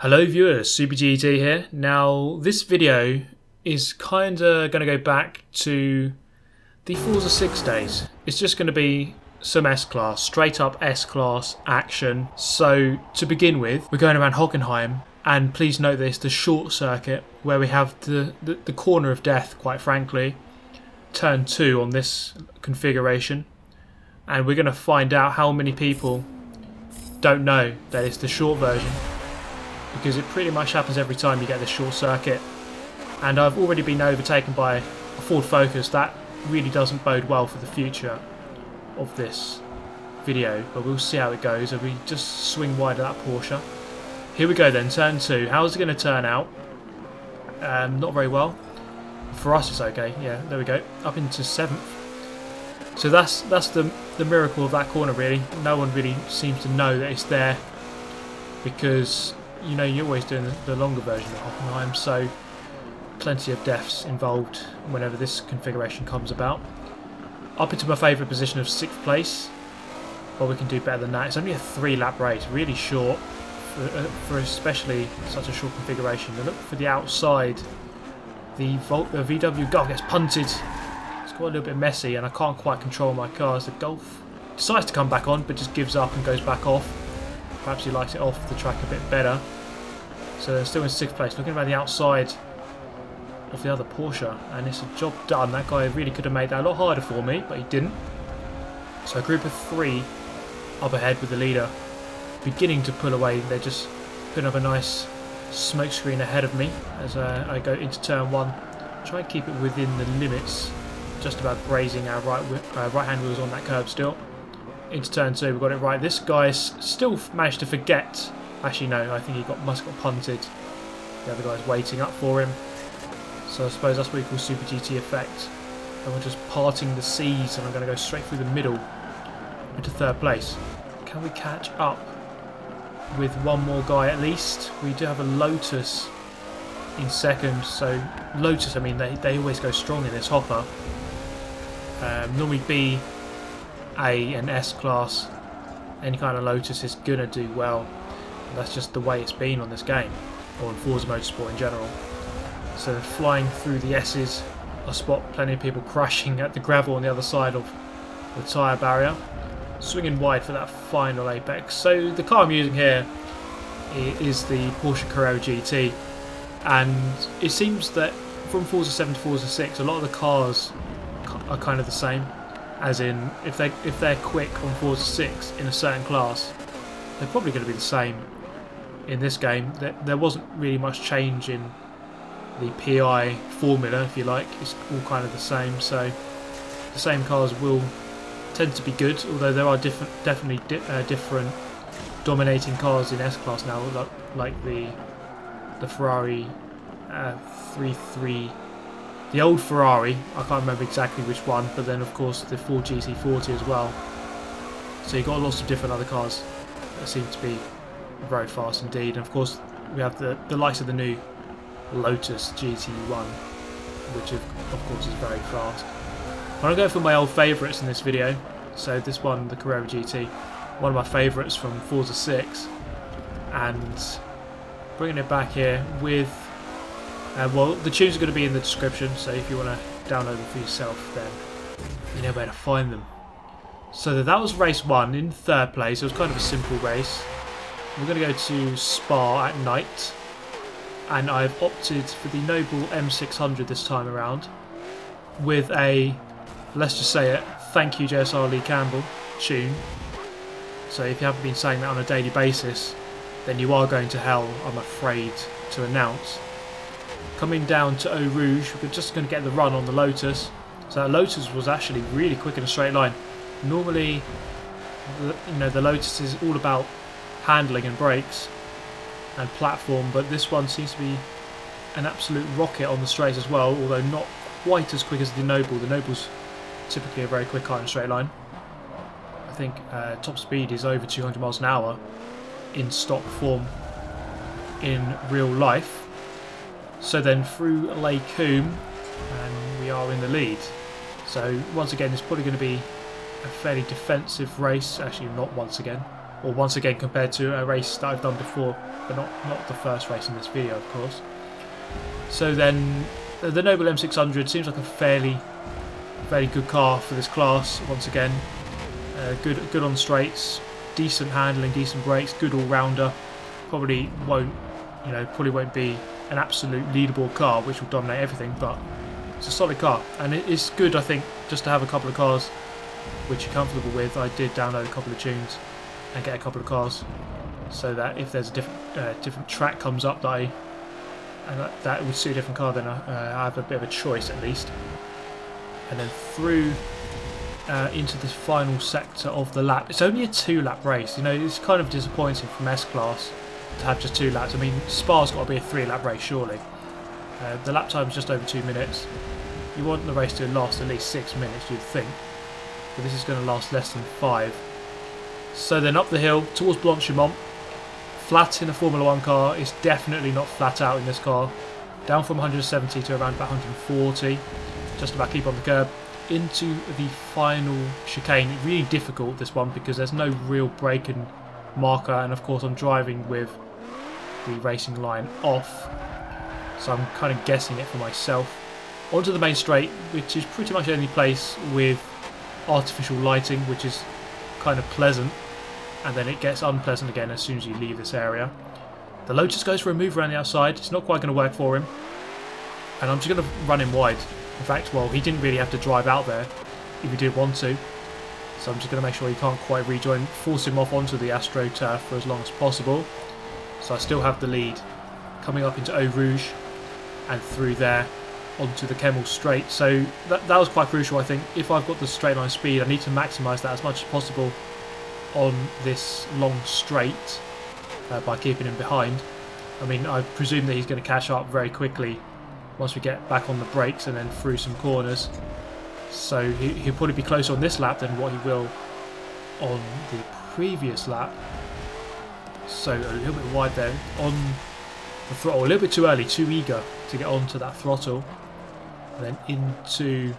Hello viewers, Super GT here. Now this video is kinda going to go back to the Forza 6 days. It's just going to be some S-Class, straight up S-Class action. So to begin with, we're going around Hockenheim, and please note this, the short circuit where we have the corner of death, quite frankly, turn 2 on this configuration. And we're going to find out how many people don't know that it's the short version, because it pretty much happens every time you get this short circuit. And I've already been overtaken by a Ford Focus. That really doesn't bode well for the future of this video, but we'll see how it goes. If we just swing wide of that Porsche. Here we go then, turn 2. How's it going to turn out? Not very well. For us it's okay, yeah, there we go. Up into 7th. So that's the miracle of that corner really. No one really seems to know that it's there, because you know you're always doing the longer version of Hockenheim, so plenty of deaths involved whenever this configuration comes about. Up into my favourite position of 6th place, but we can do better than that. It's only a 3-lap race, really short for especially such a short configuration. And look for the outside, the VW Golf gets punted. It's got a little bit messy and I can't quite control my car as the Golf decides to come back on, but just gives up and goes back off. Perhaps he likes it off the track a bit better. So they're still in 6th place, looking around the outside of the other Porsche, and it's a job done. That guy really could have made that a lot harder for me, but he didn't. So a group of 3 up ahead with the leader beginning to pull away. They're just putting up a nice smoke screen ahead of me as I go into turn 1. Try and keep it within the limits, just about grazing our right hand wheels on that curb still. Into turn 2, we got it right. This guy's still managed to forget. Actually, no, I think he must have got punted. The other guy's waiting up for him. So I suppose that's what we call Super GT effect. And we're just parting the seas, and I'm going to go straight through the middle into 3rd place. Can we catch up with one more guy at least? We do have a Lotus in 2nd. So Lotus, I mean, they always go strong in this hopper. Normally B, A and S-Class, any kind of Lotus is going to do well. That's just the way it's been on this game, or in Forza Motorsport in general. So flying through the S's, I spot plenty of people crashing at the gravel on the other side of the tyre barrier. Swinging wide for that final apex. So the car I'm using here is the Porsche Carrera GT, and it seems that from Forza 7 to Forza 6 a lot of the cars are kind of the same. As in, if they're quick on Forza 6 in a certain class, they're probably going to be the same in this game. There wasn't really much change in the PI formula, if you like. It's all kind of the same, so the same cars will tend to be good, although there are definitely different dominating cars in S-Class now, like the Ferrari 33. The old Ferrari, I can't remember exactly which one, but then of course the Ford GT40 as well. So you've got lots of different other cars that seem to be very fast indeed. And of course we have the likes of the new Lotus GT1, which of course is very fast. I'm going to go for my old favourites in this video. So this one, the Carrera GT, one of my favourites from Forza 6, and bringing it back here with well, the tunes are going to be in the description, so if you want to download them for yourself, then you know where to find them. So that was race 1 in 3rd place. It was kind of a simple race. We're going to go to Spa at night, and I've opted for the Noble M600 this time around with a, let's just say it, thank you JSR LeeCampbell tune. So if you haven't been saying that on a daily basis, then you are going to hell, I'm afraid to announce. Coming down to Eau Rouge, we're just going to get the run on the Lotus. So that Lotus was actually really quick in a straight line. Normally, the Lotus is all about handling and brakes and platform, but this one seems to be an absolute rocket on the straights as well, although not quite as quick as the Noble. The Noble's typically a very quick car in a straight line. I think top speed is over 200 miles an hour in stock form in real life. So then through Les Combes, and we are in the lead. So once again, it's probably going to be a fairly defensive race. Actually, not once again. or once again compared to a race that I've done before, but not the first race in this video, of course. So then the Noble M600 seems like a fairly good car for this class. Once again, good on straights, decent handling, decent brakes, good all-rounder. Probably won't be an absolute leaderboard car which will dominate everything, but it's a solid car, and it's good, I think, just to have a couple of cars which you're comfortable with. I did download a couple of tunes and get a couple of cars, so that if there's a different track comes up that would suit a different car, then I have a bit of a choice at least. And then through into this final sector of the lap. It's only a 2-lap race. It's kind of disappointing from S-Class to have just 2 laps. I mean, Spa's got to be a 3-lap race, surely. The lap time is just over 2 minutes. You want the race to last at least 6 minutes, you'd think. But this is going to last less than 5. So then up the hill towards Blanchimont. Flat in a Formula 1 car is definitely not flat out in this car. Down from 170 to around about 140. Just about keep on the curb. Into the final chicane. Really difficult, this one, because there's no real braking marker, and of course I'm driving with the racing line off, so I'm kind of guessing it for myself. Onto the main straight, which is pretty much the only place with artificial lighting, which is kind of pleasant, and then it gets unpleasant again as soon as you leave this area. The Lotus goes for a move around the outside. It's not quite going to work for him, and I'm just going to run him wide. In fact, well, he didn't really have to drive out there if he did want to, so I'm just going to make sure he can't quite rejoin, force him off onto the AstroTurf for as long as possible. So I still have the lead coming up into Eau Rouge and through there onto the Kemmel Straight. So that was quite crucial, I think. If I've got the straight line speed, I need to maximise that as much as possible on this long straight by keeping him behind. I mean, I presume that he's going to catch up very quickly once we get back on the brakes and then through some corners. So he'll probably be closer on this lap than what he will on the previous lap. So a little bit wide there on the throttle, a little bit too early, too eager to get onto that throttle. And then into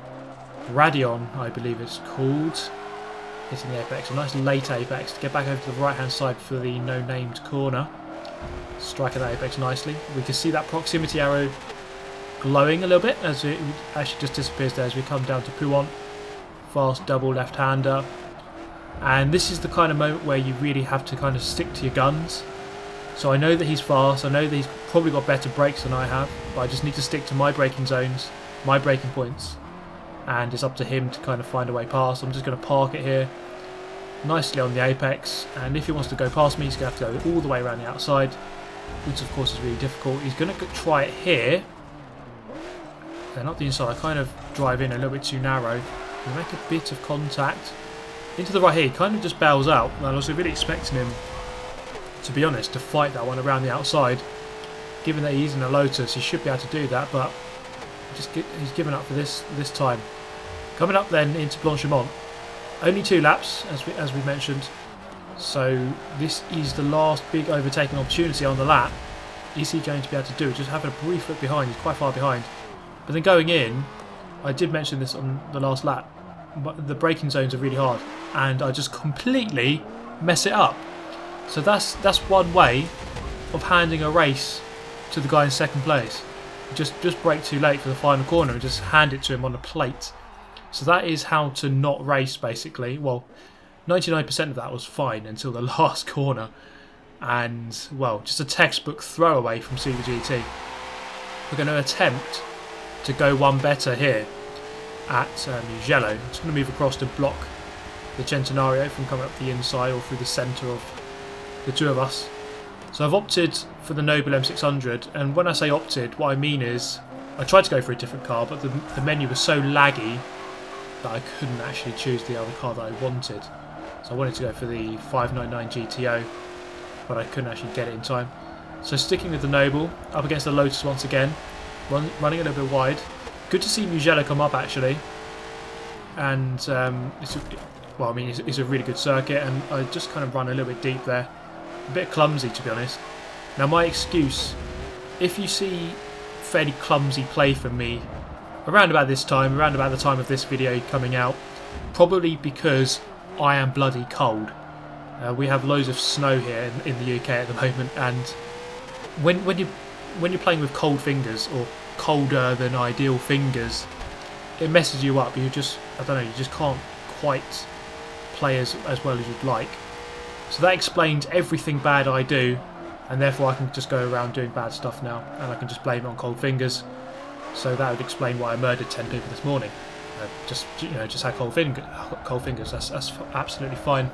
Radion, I believe it's called, hitting the apex, a nice late apex to get back over to the right hand side for the no-named corner. Striking that apex nicely. We can see that proximity arrow glowing a little bit as it actually just disappears there as we come down to Pouhon. Fast double left-hander, and this is the kind of moment where you really have to kind of stick to your guns. So I know that he's fast, I know that he's probably got better brakes than I have, but I just need to stick to my braking zones, my braking points, and it's up to him to kind of find a way past. I'm just going to park it here nicely on the apex, and if he wants to go past me, he's going to have to go all the way around the outside, which of course is really difficult. He's going to try it here. And up the inside, I kind of drive in a little bit too narrow. We make a bit of contact. Into the right here, he kind of just bails out. And I was really expecting him, to be honest, to fight that one around the outside. Given that he's in a Lotus, he should be able to do that, but he's given up for this time. Coming up then into Blanchimont. Only 2 laps, as we mentioned. So this is the last big overtaking opportunity on the lap. Is he going to be able to do it? Just having a brief look behind, he's quite far behind. But then going in, I did mention this on the last lap, but the braking zones are really hard, and I just completely mess it up. So that's one way of handing a race to the guy in second place. Just brake too late for the final corner and just hand it to him on a plate. So that is how to not race, basically. Well, 99% of that was fine until the last corner, and well, just a textbook throwaway from Super GT. We're going to attempt to go one better here at Mugello. I'm just going to move across to block the Centenario from coming up the inside or through the centre of the two of us. So I've opted for the Noble M600, and when I say opted, what I mean is I tried to go for a different car, but the menu was so laggy that I couldn't actually choose the other car that I wanted. So I wanted to go for the 599 GTO, but I couldn't actually get it in time. So sticking with the Noble, up against the Lotus once again. Running a little bit wide. Good to see Mugello come up actually, and it's a really good circuit, and I just kind of run a little bit deep there, a bit clumsy to be honest. Now my excuse, if you see fairly clumsy play from me around about this time, around about the time of this video coming out, probably because I am bloody cold. We have loads of snow here in the UK at the moment, and when you're playing with cold fingers, or colder than ideal fingers, it messes you up. You just, I don't know, you just can't quite play as well as you'd like. So that explains everything bad I do, and therefore I can just go around doing bad stuff now, and I can just blame it on cold fingers. So that would explain why I murdered 10 people this morning. Just had cold fingers. That's absolutely fine.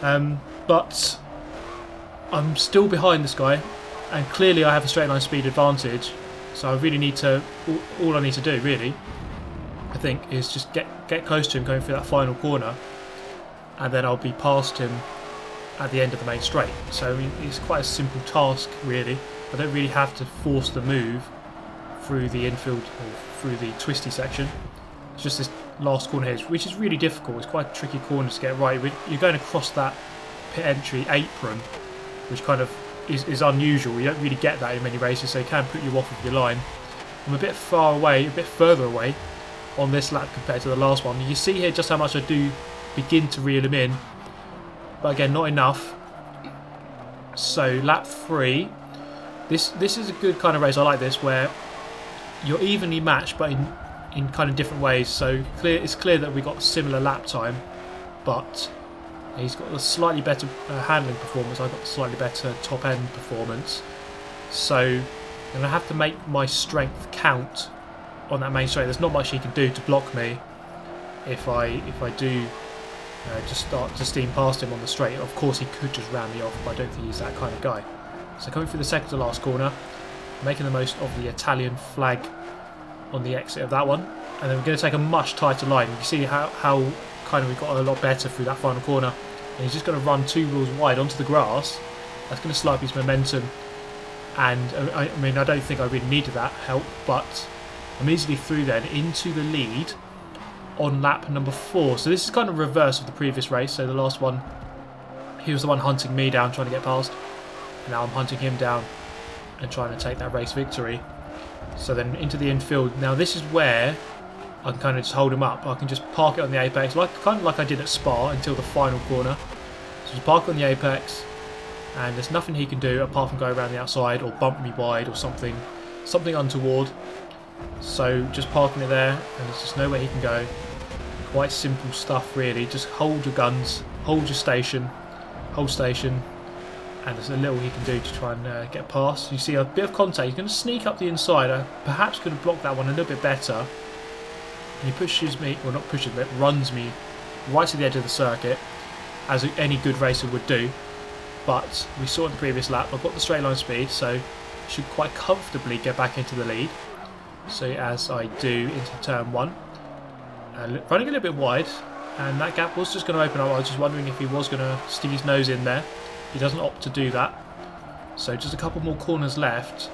But I'm still behind this guy, and clearly I have a straight line speed advantage. So I really need to. All I need to do, really, I think, is just get close to him going through that final corner, and then I'll be past him at the end of the main straight. So I mean, it's quite a simple task, really. I don't really have to force the move through the infield or through the twisty section. It's just this last corner here, which is really difficult. It's quite a tricky corner to get right. You're going across that pit entry apron, which kind of is unusual. You don't really get that in many races, so it can put you off of your line. I'm a bit far away, a bit further away on this lap compared to the last one. You see here just how much I do begin to reel him in, but again, not enough. So lap 3. This is a good kind of race. I like this, where you're evenly matched, but in kind of different ways. So it's clear that we got similar lap time, but he's got a slightly better handling performance. I've got a slightly better top end performance. So I'm going to have to make my strength count on that main straight. There's not much he can do to block me if I do just start to steam past him on the straight. Of course, he could just ram me off, but I don't think he's that kind of guy. So coming through the second to last corner, making the most of the Italian flag on the exit of that one, and then we're going to take a much tighter line. You can see how kind of we got a lot better through that final corner, and he's just going to run 2 wheels wide onto the grass. That's going to slow up his momentum, and I mean, I don't think I really needed that help, but I'm easily through then into the lead on lap number 4. So this is kind of reverse of the previous race. So the last one, he was the one hunting me down trying to get past, and now I'm hunting him down and trying to take that race victory. So then into the infield. Now this is where I can kind of just hold him up. I can just park it on the apex, kind of like I did at Spa until the final corner. So just park it on the apex, and there's nothing he can do apart from go around the outside or bump me wide or something untoward. So just parking it there, and there's just nowhere he can go. Quite simple stuff, really. Just hold your guns, hold your station, hold station, and there's a little he can do to try and get past. You see a bit of contact. He's going to sneak up the inside. I perhaps could have blocked that one a little bit better. And he pushes me, well, not pushes me, but runs me right to the edge of the circuit, as any good racer would do. But we saw in the previous lap, I've got the straight line speed, so I should quite comfortably get back into the lead. So as I do into turn 1, running a little bit wide, and that gap was just going to open up. I was just wondering if he was going to stick his nose in there. He doesn't opt to do that. So just a couple more corners left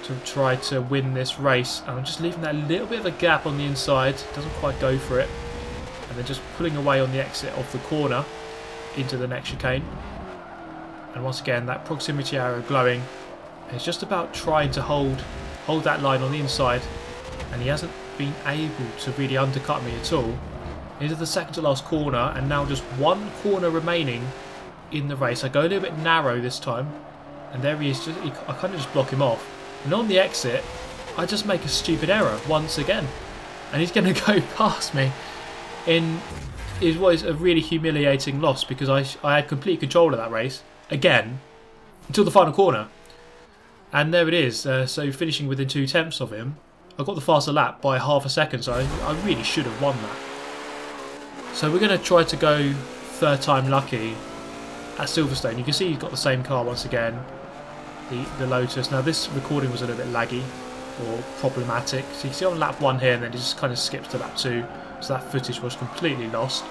to try to win this race. And I'm just leaving that little bit of a gap on the inside. Doesn't quite go for it. And then just pulling away on the exit of the corner into the next chicane. And once again, that proximity arrow glowing. And it's just about trying to hold that line on the inside. And he hasn't been able to really undercut me at all. Into the second to last corner, and now just one corner remaining in the race. I go a little bit narrow this time, and there he is. I kind of just block him off, and on the exit I just make a stupid error once again, and he's going to go past me in what is a really humiliating loss, because I had complete control of that race again until the final corner, and there it is. So finishing within 2/10 of him, I got the faster lap by half a second, so I really should have won that. So we're going to try to go third time lucky at Silverstone. You can see he's got the same car once again, the Lotus. Now this recording was a little bit laggy or problematic. So you can see on lap 1 here, and then it just kind of skips to lap 2. So that footage was completely lost.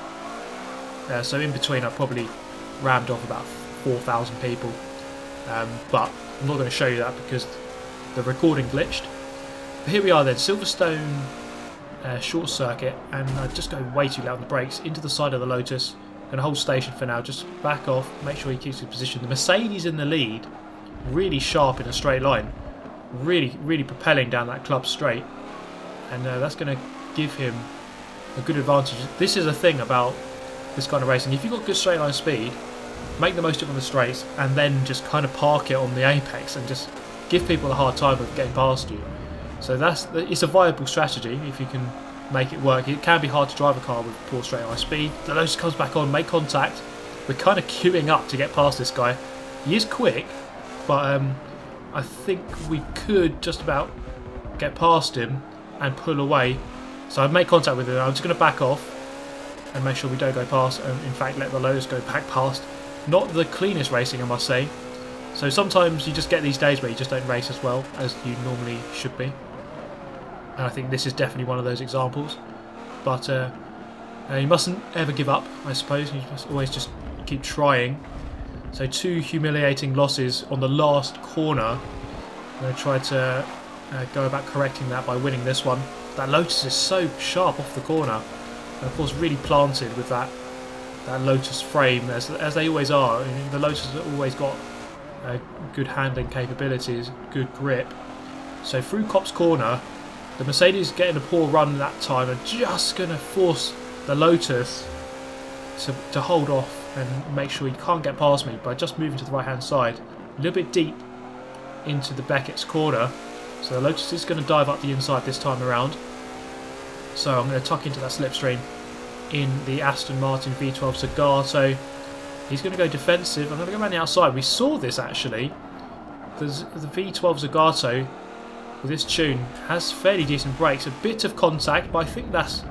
So in between I probably rammed off about 4,000 people. But I'm not going to show you that because the recording glitched. But here we are then, Silverstone short circuit, and I just go way too loud on the brakes into the side of the Lotus. Going to hold station for now, just back off, make sure he keeps his position. The Mercedes in the lead, really sharp in a straight line, really propelling down that club straight, and that's going to give him a good advantage. This is a thing about this kind of racing. If you've got good straight line speed, make the most of it on the straights, and then just kind of park it on the apex and just give people a hard time of getting past you. So it's a viable strategy if you can make it work. It can be hard to drive a car with poor straight line speed. The Lotus comes back on, make contact. We're kind of queuing up to get past this guy. He is quick, but I think we could just about get past him and pull away. So I've made contact with him. I'm just going to back off and make sure we don't go past, and in fact let the Lotus go back past. Not the cleanest racing, I must say. So sometimes you just get these days where you just don't race as well as you normally should be. And I think this is definitely one of those examples. But you mustn't ever give up, I suppose. You must always just keep trying. So 2 humiliating losses on the last corner. I'm going to try to go about correcting that by winning this one. That Lotus is so sharp off the corner. And of course really planted with that Lotus frame, as they always are. I mean, the Lotus have always got good handling capabilities, good grip. So through Copse Corner, the Mercedes getting a poor run that time and just going to force the Lotus to hold off and make sure he can't get past me by just moving to the right hand side. A little bit deep into the Beckett's corner. So the Lotus is going to dive up the inside this time around. So I'm going to tuck into that slipstream in the Aston Martin V12 Zagato. He's going to go defensive. I'm going to go around the outside. We saw this actually. The V12 Zagato with this tune has fairly decent brakes. A bit of contact, but I think that's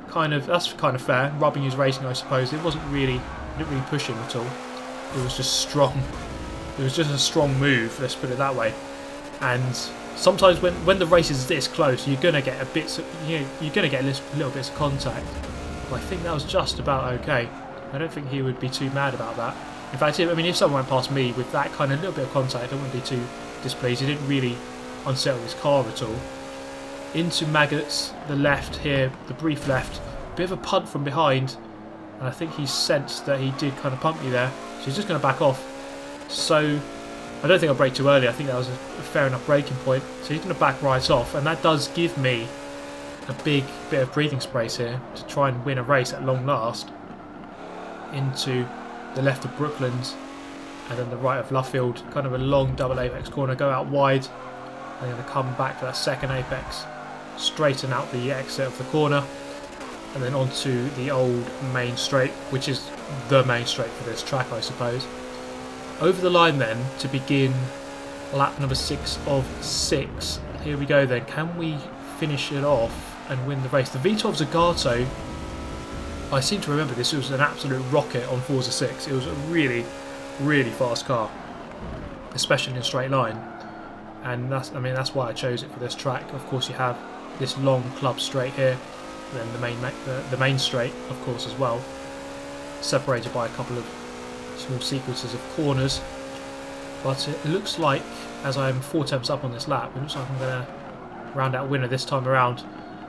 kind of fair. Rubbing his racing, I suppose. It didn't really push him at all. It was just strong. It was just a strong move. Let's put it that way. And sometimes when the race is this close, you're gonna get you're gonna get little bits of contact. But I think that was just about okay. I don't think he would be too mad about that. In fact, I mean, if someone went past me with that kind of little bit of contact, I wouldn't be too displeased. He didn't really unsettle his car at all. Into Maggots, the left here, the brief left. Bit of a punt from behind, and I think he sensed that he did kind of pump me there. So he's just going to back off. So I don't think I braked too early. I think that was a fair enough braking point. So he's going to back right off, and that does give me a big bit of breathing space here to try and win a race at long last. Into the left of Brooklands and then the right of Luffield, kind of a long double apex corner, go out wide. I'm going to come back to that second apex, straighten out the exit of the corner, and then onto the old main straight, which is the main straight for this track, I suppose. Over the line then to begin lap number 6 of 6. Here we go then. Can we finish it off and win the race? The V12 Zagato, I seem to remember this was an absolute rocket on Forza 6. It was a really, really fast car, especially in straight line. And that's why I chose it for this track. Of course, you have this long club straight here, and then the main straight, of course, as well, separated by a couple of small sequences of corners. But it looks like, as I'm 4 attempts up on this lap, it looks like I'm going to round out winner this time around.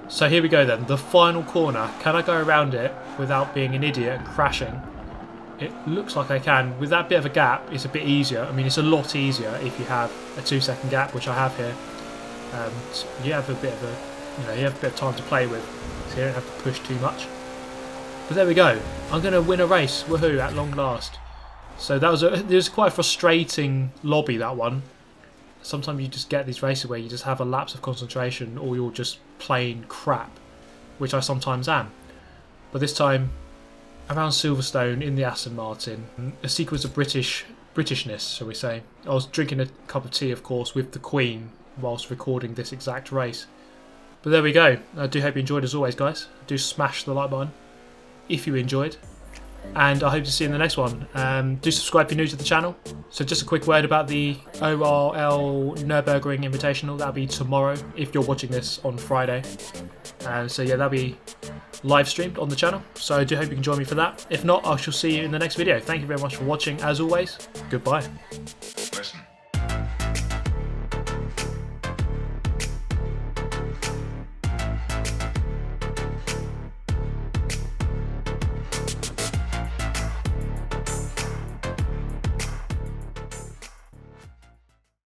So here we go then, the final corner. Can I go around it without being an idiot and crashing? It looks like I can. With that bit of a gap, it's a bit easier. I mean, it's a lot easier if you have a 2-second gap, which I have here. You have a bit of time to play with, so you don't have to push too much. But there we go. I'm going to win a race, woohoo! At long last. So it was quite a frustrating lobby, that one. Sometimes you just get these races where you just have a lapse of concentration, or you're just plain crap, which I sometimes am. But this time, around Silverstone in the Aston Martin, a sequence of Britishness, shall we say. I was drinking a cup of tea, of course, with the Queen whilst recording this exact race. But there we go. I do hope you enjoyed as always, guys. Do smash the like button if you enjoyed. And I hope to see you in the next one. Do subscribe if you're new to the channel. So just a quick word about the ORL Nürburgring Invitational. That'll be tomorrow if you're watching this on Friday. So yeah, that'll be live streamed on the channel. So I do hope you can join me for that. If not, I shall see you in the next video. Thank you very much for watching as always. Goodbye.